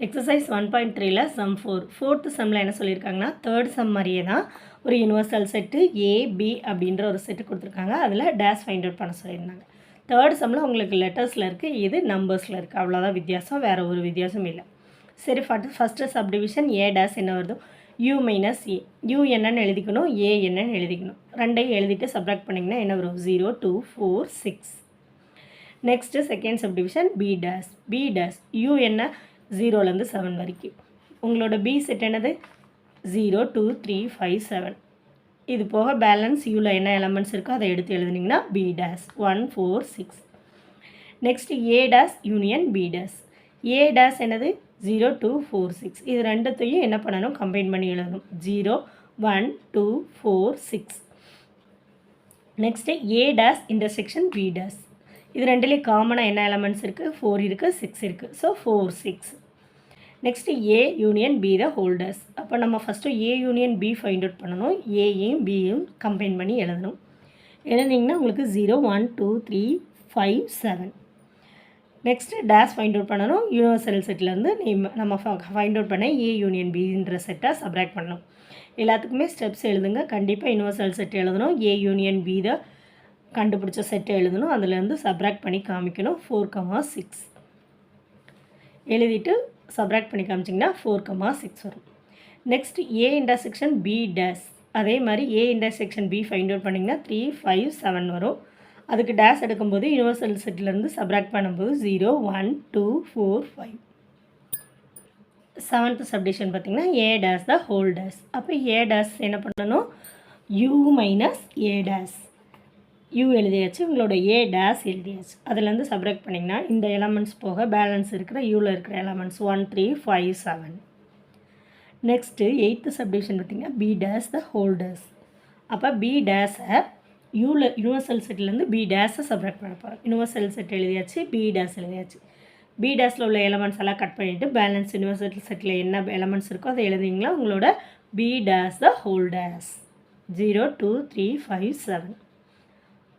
Exercise 1.3ல some 4 fourth சம்மில் என்ன சொல்லியிருக்காங்கன்னா தேர்ட் சம் மாதிரியே தான் ஒரு யூனிவர்சல் செட்டு ஏபி அப்படின்ற ஒரு செட்டு கொடுத்துருக்காங்க. அதில் டேஷ் ஃபைண்ட் அவுட் பண்ண சொல்லியிருந்தாங்க. தேர்ட் சம்மில் உங்களுக்கு லெட்டர்ஸில் இருக்குது, இது நம்பர்ஸில் இருக்குது. அவ்வளோதான் வித்தியாசம், வேறு ஒரு வித்தியாசம் இல்லை. சரி, ஃபஸ்ட்டு சப்டிவிஷன் ஏ டேஷ் என்ன வருதோ யூ மைனஸ் ஏ. யூ என்னன்னு எழுதிக்கணும், ஏ என்னன்னு எழுதிக்கணும். ரெண்டையும் எழுதிட்டு சப்ராக்ட் பண்ணிங்கன்னா என்ன வரும்? 0, 2, 4, 6. Next second subdivision B dash U என்ன 0லேருந்து 7 வரைக்கும். உங்களோட பி செட் என்னது? 0, 2, 3, 5, 7. இது போக பேலன்ஸ் யூவில் என்ன எலமெண்ட்ஸ் இருக்கோ அதை எடுத்து எழுதுனீங்கன்னா B dash 1, 4, 6. Next A dash union B dash. A dash என்னது? 0, 2, 4, 6. இது ரெண்டுத்தையும் என்ன பண்ணணும்? கம்பைன் பண்ணி எழுதணும். 0, 1, 2, 4, 6. Next A dash intersection B dash. இது ரெண்டுலேயும் காமனாக என்ன எலமெண்ட்ஸ் இருக்குது? 4 இருக்குது, 6 இருக்குது. So 4, 6. Next A union B the whole dash. அப்போ நம்ம first A union B find out பண்ணணும். ஏயும் பியும் கம்பைன் பண்ணி எழுதணும். எழுதிங்கன்னா உங்களுக்கு 0, 1, 2, 3, 5, 7. நெக்ஸ்ட்டு டேஷ் ஃபைண்ட் அவுட் பண்ணணும். யூனிவர்சல் செட்லேருந்து நம்ம ஃபைண்ட் அவுட் பண்ண ஏ யூனியன் பின்ற செட்டை சப்ராக்ட் பண்ணணும். எல்லாத்துக்குமே ஸ்டெப்ஸ் எழுதுங்க. கண்டிப்பாக யூனிவர்சல் செட் எழுதணும். ஏ யூனியன் பி த கண்டுபிடிச்ச செட்டை எழுதணும். அதுலேருந்து சப்ராக்ட் பண்ணி காமிக்கணும். 4, 6 எழுதிட்டு சப்ராக்ட் பண்ணி காமிச்சிங்கன்னா 4, 6 வரும். Next A intersection B dash. அதே மாதிரி A intersection B find out பண்ணிங்கன்னா 3, 5, 7 வரும். அதுக்கு டேஷ் எடுக்கும்போது யூனிவர்சல் செட்லேருந்து சப்ராக்ட் பண்ணும்போது 0, 1, 2, 4, 5. செவன்த் சப்டிஷன் பார்த்திங்கன்னா A dash the whole dash. அப்போ ஏ டேஷ் என்ன பண்ணணும்? You minus A dash. You எழுதியாச்சு, உங்களோட ஏ டேஷ் எழுதியாச்சு. அதுலேருந்து சப்ராக்ட் பண்ணிங்கன்னா இந்த எலமெண்ட்ஸ் போக பேலன்ஸ் இருக்கிற யூவில் இருக்கிற எலமெண்ட்ஸ் 1, 3, 5, 7. நெக்ஸ்ட்டு எயித்து சப்டிவிஷன் பார்த்திங்கன்னா B dash the whole dash. அப்போ பி டேஷை யூனிவர்சல் செட்லேருந்து பி டேஷை சப்ராக்ட் பண்ண போகிறோம். யூனிவர்சல் செட் எழுதியாச்சு, பி டேஷ் எழுதியாச்சு. பி டேஷில் உள்ள எலமெண்ட்ஸ் எல்லாம் கட் பண்ணிவிட்டு பேலன்ஸ் யூனிவர்சல் செட்டில் என்ன எலமெண்ட்ஸ் இருக்கோ அதை எழுதிங்களா உங்களோட B dash the whole dash. 0, 2, 3, 5, 7.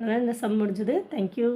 அதான் இந்த சம் முடிஞ்சது. தேங்க்யூ.